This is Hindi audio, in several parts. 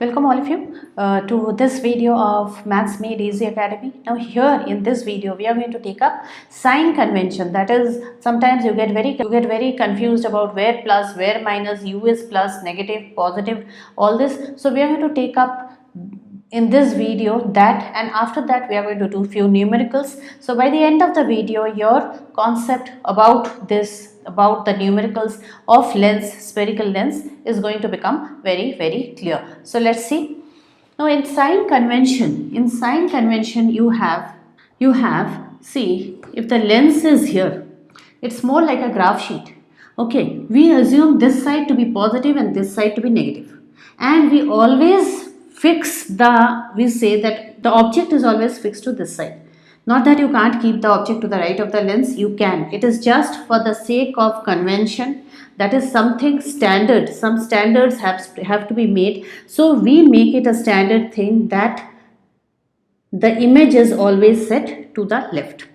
Welcome all of you to this video of Maths Made Easy Academy. Now here in this video we are going to take up sign convention. That is, sometimes you get very confused about where plus, where minus, u is plus, negative, positive, all this. So we are going to take up in this video that, and after that we are going to do few numericals. So by the end of the video your concept about the numericals of lens, spherical lens, is going to become very clear. So let's see. Now in sign convention you have see, if the lens is here, it's more like a graph sheet. Okay, we assume this side to be positive and this side to be negative, and we always we say that the object is always fixed to this side. Not that you can't keep the object to the right of the lens, you can. It is just for the sake of convention. That is something standard. Some standards have to be made. So we make it a standard thing that the image is always set to the left.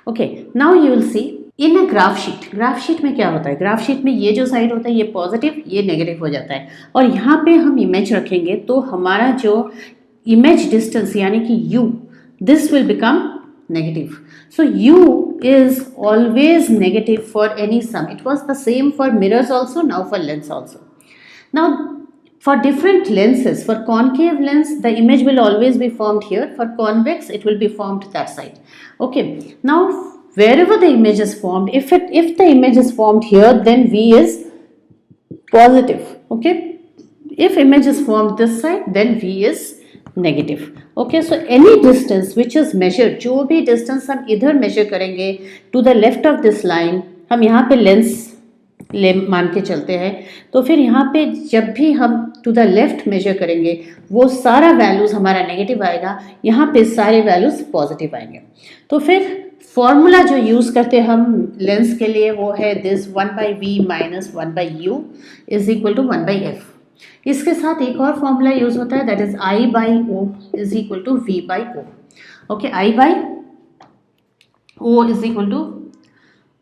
Okay, now you will see in a graph sheet में क्या होता है, ग्राफ शीट में ये जो साइड होता है ये पॉजिटिव, ये नेगेटिव हो जाता है, और यहाँ पे हम इमेज रखेंगे तो हमारा जो इमेज डिस्टेंस यानी कि u, this will become negative. So u is always negative for any sum. It was the same for mirrors also, now for lens also. Now for different lenses, for concave lens the image will always be formed here, for convex it will be formed that side. Okay, now wherever the image is formed, if the image is formed here, then v is positive. Okay, if image is formed this side, then v is negative. Okay, so any distance which is measured, जो भी distance हम इधर measure करेंगे to the left of this line, हम यहाँ पे lens मान के चलते हैं, तो फिर यहाँ पे जब भी हम to the left measure करेंगे वो सारा values हमारा negative आएगा, यहाँ पे सारे values positive आएंगे. तो फिर फॉर्मूला जो यूज़ करते हम लेंस के लिए वो है this 1/v minus 1/u is equal to 1/f. इसके साथ एक और फॉर्मूला यूज़ होता है, that is I/o is equal to v/o. Okay, I/o is equal to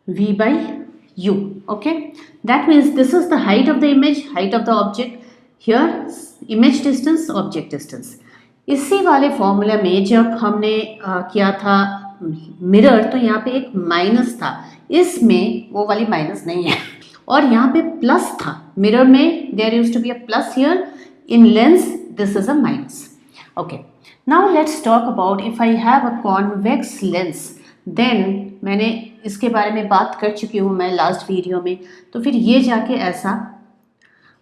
v/u. Okay, that means this is the height of the image, height of the object, here image distance, object distance. इसी वाले फॉर्मूला में जब हमने किया था मिरर, तो यहाँ पे एक माइनस था, इसमें वो वाली माइनस नहीं है, और यहाँ पे प्लस था. मिरर में there used to be a plus here, in lens this is a minus. Okay, now let's talk about if I have a convex lens, then मैंने इसके बारे में बात कर चुकी हूँ मैं लास्ट वीडियो में. तो फिर ये जाके ऐसा,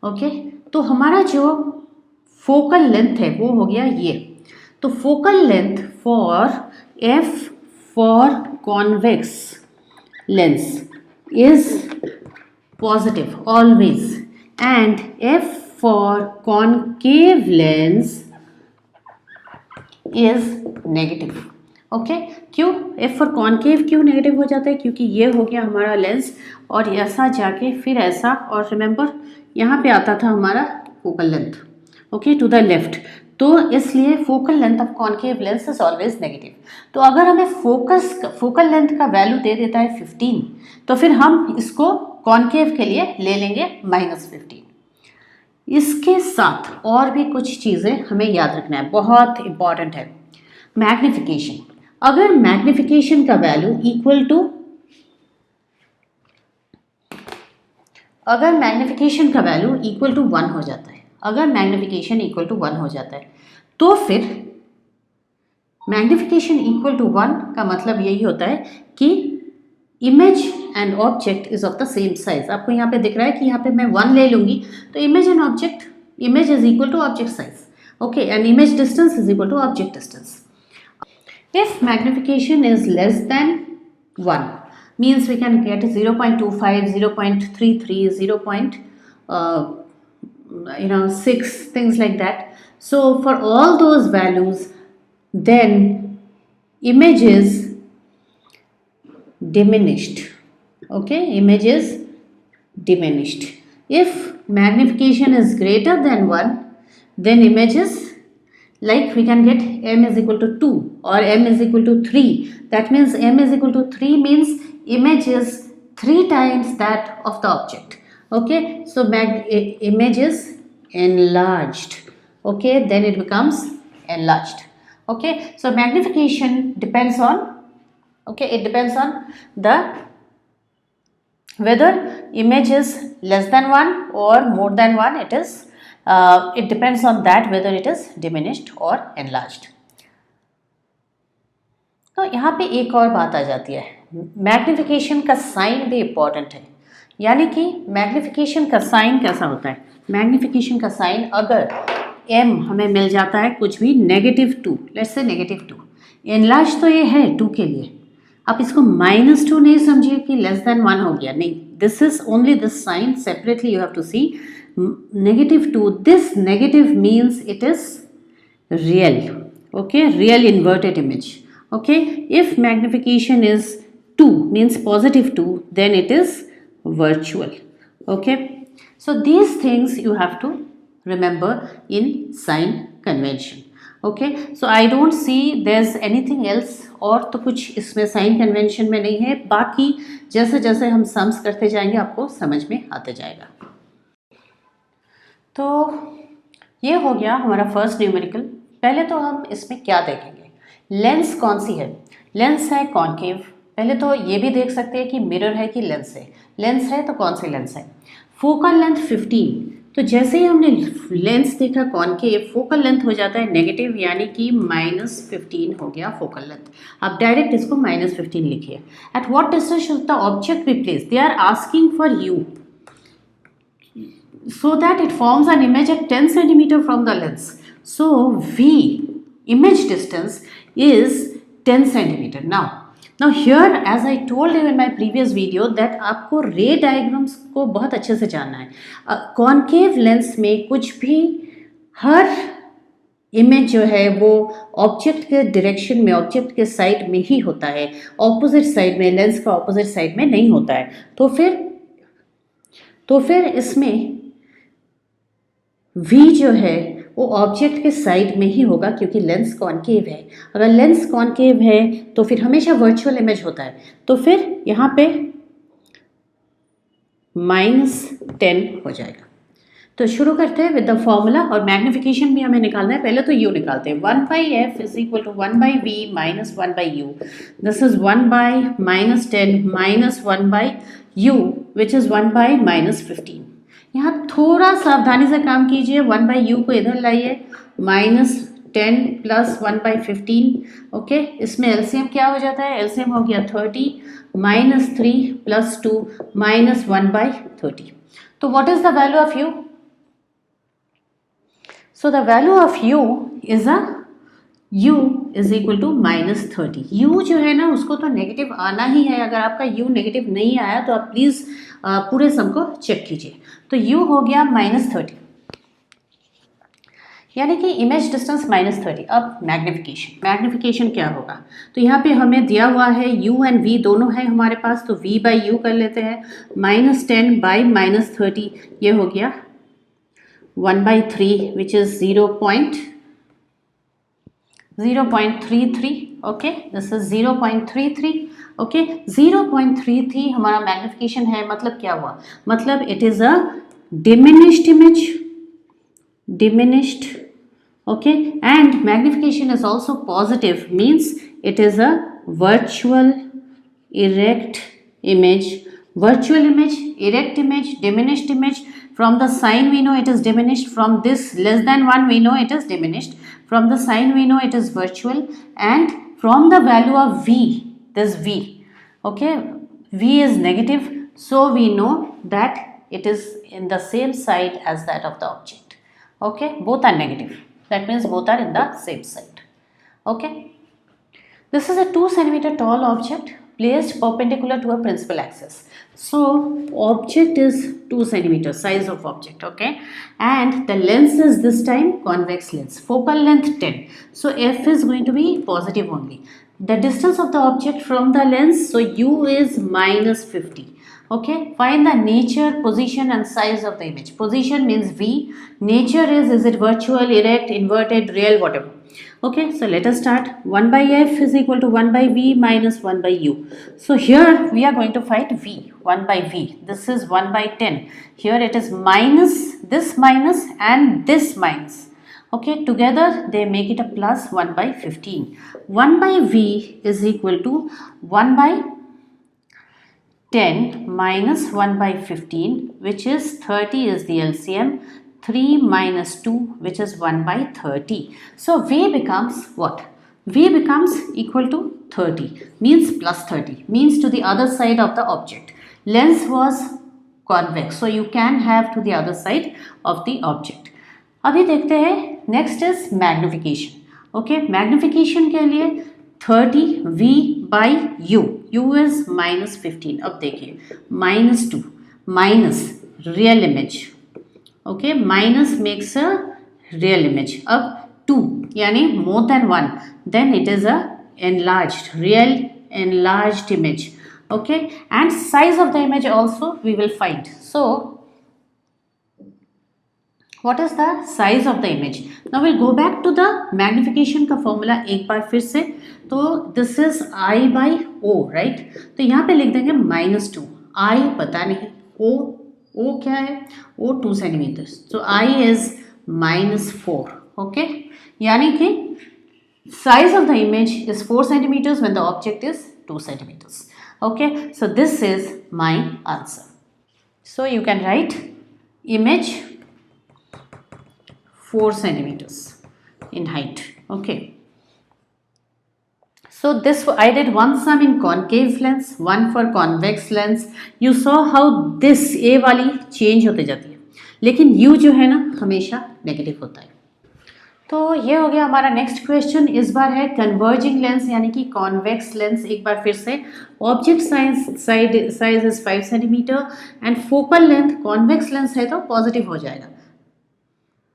ओके, तो हमारा जो फोकल लेंथ है वो हो गया ये. तो focal length for f for convex lens is positive always, and f for concave lens is negative. Okay, क्यों f for concave क्यों नेगेटिव हो जाता है? क्योंकि ये हो गया हमारा लेंस और ऐसा जाके फिर ऐसा, और रिमेंबर यहाँ पे आता था हमारा focal length, okay, to the left. तो इसलिए focal length of concave lens is always negative. तो अगर हमें फोकल लेंथ का वैल्यू दे देता है 15, तो फिर हम इसको कॉन्केव के लिए ले लेंगे -15. इसके साथ और भी कुछ चीज़ें हमें याद रखना है, बहुत इंपॉर्टेंट है. मैग्निफिकेशन, अगर मैग्निफिकेशन का वैल्यू इक्वल टू, अगर मैग्निफिकेशन का वैल्यू इक्वल टू 1 हो जाता है, अगर मैग्निफिकेशन इक्वल टू 1 हो जाता है, तो फिर मैग्निफिकेशन इक्वल टू 1 का मतलब यही होता है कि image and object is of the same size. आपको यहाँ पे दिख रहा है कि यहाँ पे मैं 1 ले लूँगी तो image and object, image is equal to object size, okay, and image distance is equal to object distance. If magnification is less than 1 means we can get 0.25, 0.33, 0.6, things like that. So for all those values, then image is diminished. Okay, image is diminished. If magnification is greater than 1, then image is, like we can get m is equal to 2 or m is equal to 3. That means m is equal to 3 means image is 3 times that of the object. Okay, so image is enlarged. okay, then it becomes enlarged. Okay, so magnification depends on, okay, it depends on the whether image is less than 1 or more than 1. It depends on that whether it is diminished or enlarged. तो यहाँ पे एक और बात आ जाती है, मैग्निफिकेशन का साइन भी इम्पॉर्टेंट है. यानी कि मैग्निफिकेशन का साइन कैसा होता है? मैग्निफिकेशन का साइन अगर m हमें मिल जाता है कुछ भी -2, लेट्स से -2, एनलार्ज तो ये है 2 के लिए. आप इसको -2 नहीं समझिए कि लेस देन 1 हो गया, नहीं. This is only this sign separately you have to see. -2, this negative means it is real. Okay, real inverted image. Okay, if magnification is 2 means +2, then it is virtual. Okay, so these things you have to remember in sign convention. Okay, so I don't see there's anything else. और तो कुछ इसमें साइन कन्वेंशन में नहीं है. बाकी जैसे जैसे हम सम्स करते जाएंगे आपको समझ में आते जाएगा. तो ये हो गया हमारा फर्स्ट न्यूमेरिकल. पहले तो हम इसमें क्या देखेंगे, लेंस कौन सी है. लेंस है कॉन्केव. पहले तो ये भी देख सकते हैं कि मिरर है कि लेंस है. लेंस है तो कौन सी लेंस है. Focal length 15. तो जैसे ही हमने लेंस देखा कॉन्केव, फोकल लेंथ हो जाता है नेगेटिव, यानी कि -15 हो गया फोकल लेंथ. आप डायरेक्ट इसको -15 लिखिए. At what distance should the object be placed. They are asking for you so that it forms an image at 10 centimeter from the lens. So V, image distance, is 10 centimeter. Now here, as I told you in my previous video, that आपको रे डायग्राम्स को बहुत अच्छे से जानना है. कॉन्केव लेंस में कुछ भी, हर इमेज जो है वो ऑब्जेक्ट के डायरेक्शन में, ऑब्जेक्ट के साइड में ही होता है, ऑपोजिट साइड में, लेंस का ऑपोजिट साइड में नहीं होता है. तो फिर इसमें V जो है वो ऑब्जेक्ट के साइड में ही होगा क्योंकि लेंस कॉन्केव है. अगर लेंस कॉन्केव है तो फिर हमेशा वर्चुअल इमेज होता है. तो फिर यहाँ पे -10 हो जाएगा. तो शुरू करते हैं विद द फॉर्मूला. और मैग्निफिकेशन भी हमें निकालना है. पहले तो u निकालते हैं. 1/f = 1/v - 1/u. This is 1/-10 - 1/u which is 1/-15. यहाँ थोड़ा सावधानी से काम कीजिए. 1/u को इधर लाइए, -10 + 1/15. ओके, इसमें एलसीएम क्या हो जाता है? एलसीएम हो गया 30 - 3 + 2 - 1/30. तो what is the value of u? So the value of u is u is equal to -30. u जो है ना उसको तो नेगेटिव आना ही है. अगर आपका u नेगेटिव नहीं आया तो आप प्लीज़ पूरे सम को चेक कीजिए. तो u हो गया -30, यानी कि इमेज डिस्टेंस -30. अब मैग्निफिकेशन क्या होगा? तो यहाँ पे हमें दिया हुआ है u एंड v दोनों है हमारे पास. तो v/u कर लेते हैं. -10 by -30 ये हो गया 1/3 which is 0.33. Okay, this is 0.33. Okay, 0.33 हमारा मैग्निफिकेशन है. मतलब क्या हुआ? मतलब it is a diminished image. Okay, and magnification is also positive, means it is a virtual erect image. Virtual image, erect image, diminished image. From the sign we know it is diminished. From this less than 1 we know it is diminished. From the sign we know it is virtual. And from the value of V, this V, okay, V is negative. So we know that it is in the same side as that of the object. Okay, both are negative. That means both are in the same side. Okay. This is a 2 centimeter tall object placed perpendicular to a principal axis. So object is 2 centimeter size of object. Okay, and the lens is this time convex lens. Focal length 10. So f is going to be positive only. The distance of the object from the lens, so u is -50. Okay, find the nature, position and size of the image. Position means v. Nature is it virtual, erect, inverted, real, whatever. Okay, so let us start. 1/f is equal to 1/v minus 1/u. So here we are going to find v. 1/v. This is 1/10. Here it is minus, this minus and this minus. Okay, together they make it a plus 1 by 15. 1 by V is equal to 1 by 10 minus 1 by 15, which is 30 is the LCM. 3 minus 2, which is 1 by 30. So V becomes what? V becomes equal to 30, means plus 30, means to the other side of the object. Lens was convex, so you can have to the other side of the object. अभी देखते हैं next is magnification. Okay, magnification के लिए 30V by u, u is minus 15. अब देखिए minus 2 minus real image. Okay, minus makes a real image. अब 2 यानी more than 1, then it is a enlarged, real enlarged image. Okay, and size of the image also we will find. So what is the size of the image? Now we'll go back to the magnification का formula एक बार फिर से. तो this is I by O, right? तो यहाँ पे लिख देंगे -2. I पता नहीं, O क्या है? O 2 centimeters. So I is -4. Okay, यानी कि size of the image is 4 centimeters when the object is 2 centimeters. Okay, so this is my answer. So you can write image 4 centimeters in height. Okay, so this I did one sum in concave lens, one for convex lens. You saw how this A वाली change होते जाती है, लेकिन U जो है ना हमेशा नेगेटिव होता है. तो ये हो गया हमारा नेक्स्ट क्वेश्चन. इस बार है कन्वर्जिंग लेंस यानी कि कॉन्वेक्स लेंस. एक बार फिर से object size is 5 centimetre and focal length convex lens है तो पॉजिटिव हो जाएगा.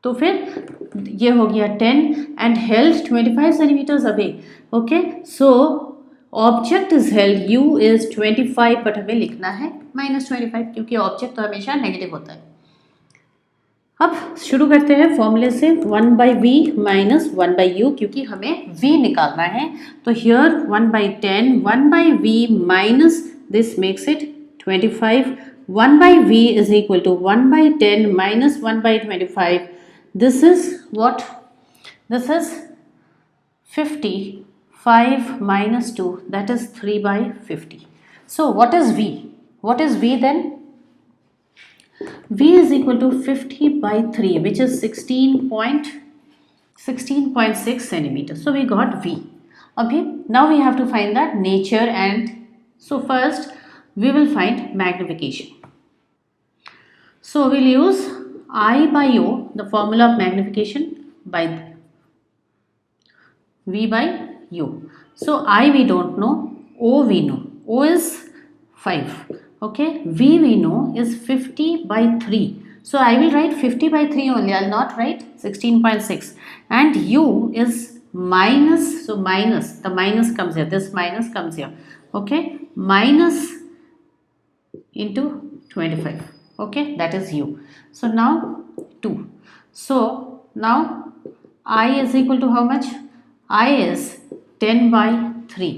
तो फिर ये हो गया 10 and held 25 centimetres away. Okay, so object is held, u is 25, but हमें लिखना है -25 क्योंकि ऑब्जेक्ट तो हमेशा नेगेटिव होता है. अब शुरू करते हैं फॉर्मूले से. 1 by V minus 1 by u, क्योंकि हमें v निकालना है. तो here 1 by 10, 1 by V minus this makes it 25. 1 by V is equal to 1 by 10 minus 1 by 25. This is what? This is 50. 5 minus 2, that is 3 by 50. So what is v? What is v then? V is equal to 50 by 3, which is 16.6 centimeters. So we got V. Okay, now we have to find the nature, and so first we will find magnification. So we'll use I by O, the formula of magnification, by V by U. So I we don't know, O we know. O is 5. Okay, V we know is 50 by 3. So I will write 50 by 3 only. I will not write 16.6. And U is minus. So minus, the minus comes here. This minus comes here. Okay, minus into 25. Okay, that is U. So now 2. So now I is equal to how much? I is 10 by 3.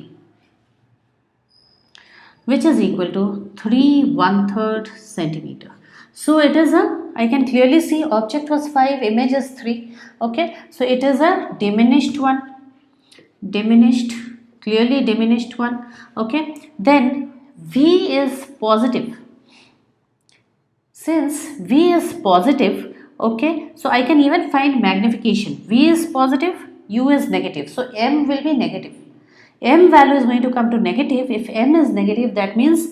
Which is equal to 3/1/3 centimeter. So it is a, I can clearly see object was 5, image is 3. Okay, so it is a diminished one, clearly diminished one. Okay, then V is positive. Since V is positive, okay, so I can even find magnification. V is positive, U is negative, so M will be negative. M value is going to come to negative. If M is negative, that means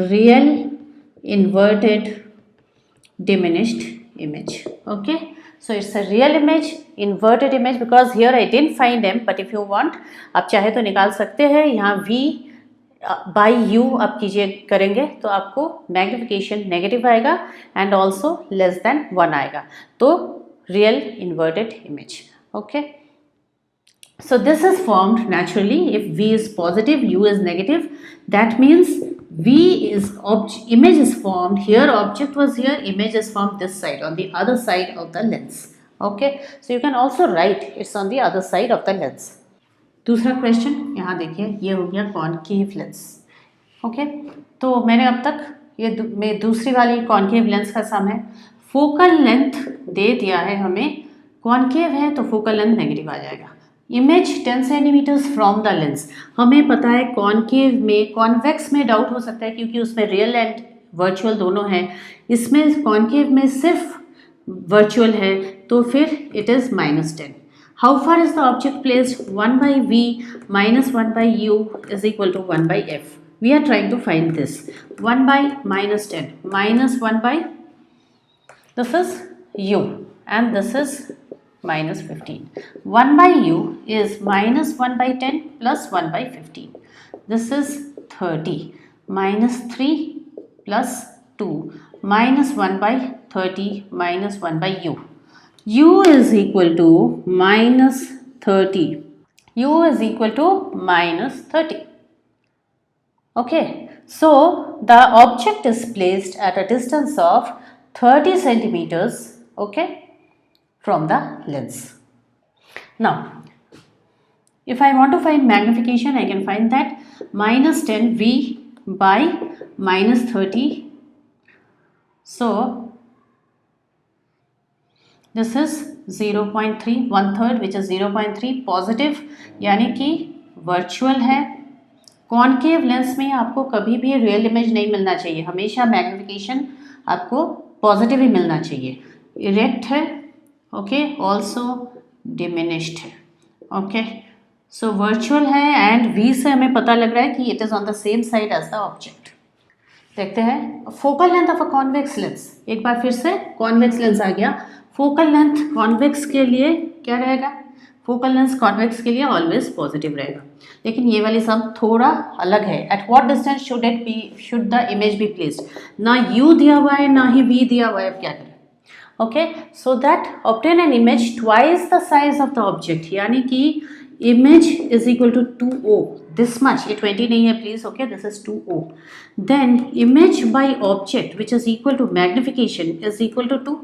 real inverted diminished image. Okay, so it's a real image, inverted image, because here I didn't find M, but if you want, आप चाहे तो निकाल सकते हैं. यहाँ V by U आप कीजिए करेंगे तो आपको मैग्निफिकेशन नेगेटिव आएगा एंड ऑल्सो लेस देन 1 आएगा. तो real inverted image. Okay, so this is formed naturally if V is positive, U is negative. That means V is image is formed here, object was here, image is formed this side, on the other side of the lens. Okay, so you can also write it's on the other side of the lens. दूसरा क्वेश्चन यहाँ देखिए, ये हो गया कॉन्केव लेंस. ओके, तो मैंने अब तक ये दूसरी वाली कॉन्केव लेंस का सम है. फोकल लेंथ दे दिया है हमें कॉन्केव है तो फोकल लेंथ नेगेटिव आ जाएगा। Image 10 centimetres from the lens, हमें पता है कॉन्केव में, कॉन्वेक्स में डाउट हो सकता है क्योंकि उसमें रियल एंड वर्चुअल दोनों हैं, इसमें कॉन्केव में सिर्फ वर्चुअल है तो फिर it is -10। How far is the object placed? 1/v minus 1/u is equal to 1/f. We are trying to find this. 1/-10 minus 1/, this is u and this is -15. 1/u is minus 1/10 plus 1/15. This is 30 minus 3 plus 2 minus 1/30 minus 1/u. U is equal to -30. U is equal to -30. Okay, so the object is placed at a distance of 30 centimeters, okay, from the lens. Now, if I want to find magnification, I can find that -10v by -30. So, this is 0.3, 1/3, which is 0.3 positive, यानी कि वर्चुअल है। कॉन्केव लेंस में आपको कभी भी रियल इमेज नहीं मिलना चाहिए, हमेशा मैग्निफिकेशन आपको पॉजिटिव ही मिलना चाहिए। इरेक्ट है, ओके, ऑल्सो डिमिनिश्ड है, ओके। सो वर्चुअल है एंड वी से हमें पता लग रहा है कि it is on the same side as the object. देखते हैं focal length of a convex lens. एक बार फिर से कॉन्वेक्स लेंस आ गया। फोकल लेंथ कॉन्वेक्स के लिए क्या रहेगा? फोकल लेंथ कॉन्वेक्स के लिए ऑलवेज पॉजिटिव रहेगा, लेकिन ये वाली सम थोड़ा अलग है। Eight what distance should the image be placed? ना u दिया हुआ है ना ही v दिया हुआ है, अब क्या करें? Okay, so that obtain an image twice the size of the object, यानी कि image is equal to 2o, this much, ये 20 नहीं है please, okay, this is 2o। Then image by object which is equal to magnification is equal to 2,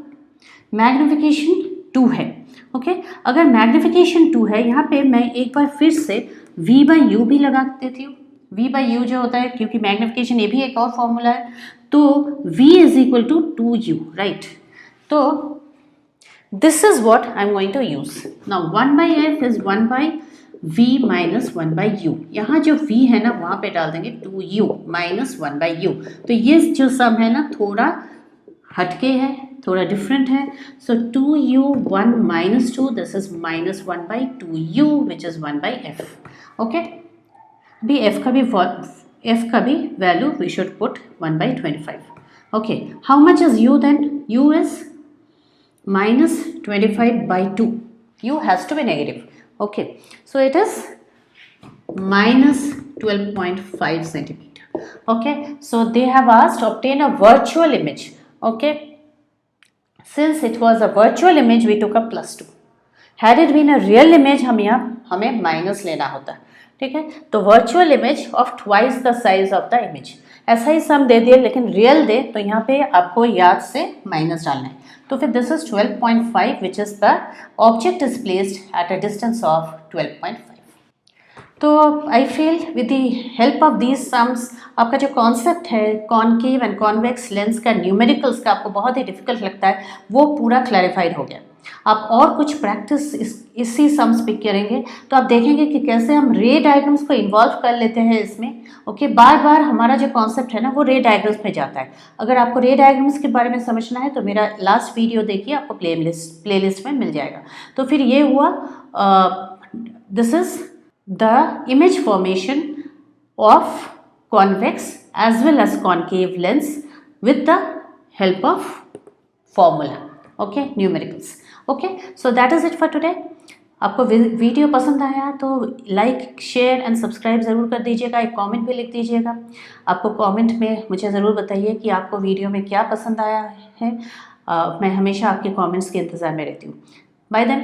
magnification 2 है, ओके। अगर मैग्निफिकेशन 2 है, यहाँ पे मैं एक बार फिर से v/u भी लगा देती हूँ। v/u जो होता है, क्योंकि मैग्निफिकेशन ये भी एक और फॉर्मूला है, तो v is equal to 2u, right. तो this is what I am going to use now. 1/f is 1/v minus 1/u। यहाँ जो v है ना, वहाँ पे डाल देंगे 2u minus 1/u। तो ये जो सम है ना, थोड़ा हटके है, थोड़ा डिफरेंट है। So 2u 1 minus 2, this is -1/2u which is 1/f, okay. भी f का भी value we should put 1/25, okay. How much is u then? u is -25/2, u has to be negative, okay, so it is -12.5 centimeter, okay. So they have asked obtain a virtual image, okay. Since it was a virtual image, we took a +2. Had it been a real image, हमें माइनस लेना होता, ठीक है। तो virtual image of twice the size of the image, ऐसा ही सम दे दिए, लेकिन रियल दे तो यहाँ पे आपको याद से माइनस डालना है। तो फिर this is 12.5 which is the object is placed at a distance of 12.5। तो I feel with the help of these sums आपका जो कॉन्सेप्ट है कॉनकेव एंड कॉन्वेक्स लेंस का, न्यूमेरिकल्स का आपको बहुत ही डिफिकल्ट लगता है, वो पूरा क्लैरिफाइड हो गया। आप और कुछ प्रैक्टिस इसी सम्स पे करेंगे तो आप देखेंगे कि कैसे हम रे डायग्राम्स को इन्वॉल्व कर लेते हैं इसमें, ओके। बार बार हमारा जो कॉन्सेप्ट है ना, वो रे डायग्राम्स पे जाता है। अगर आपको रे डायग्राम्स के बारे में समझना है तो मेरा लास्ट वीडियो देखिए, आपको प्लेलिस्ट में मिल जाएगा। तो फिर ये हुआ, this is the image formation of convex as well as concave lens with the help of formula, okay, numericals, okay. So that is it for today. आपको वीडियो पसंद आया तो लाइक, शेयर एंड सब्सक्राइब ज़रूर कर दीजिएगा, एक कमेंट भी लिख दीजिएगा। आपको कमेंट में मुझे ज़रूर बताइए कि आपको वीडियो में क्या पसंद आया है। मैं हमेशा आपके कमेंट्स के इंतज़ार में रहती हूँ। Bye then.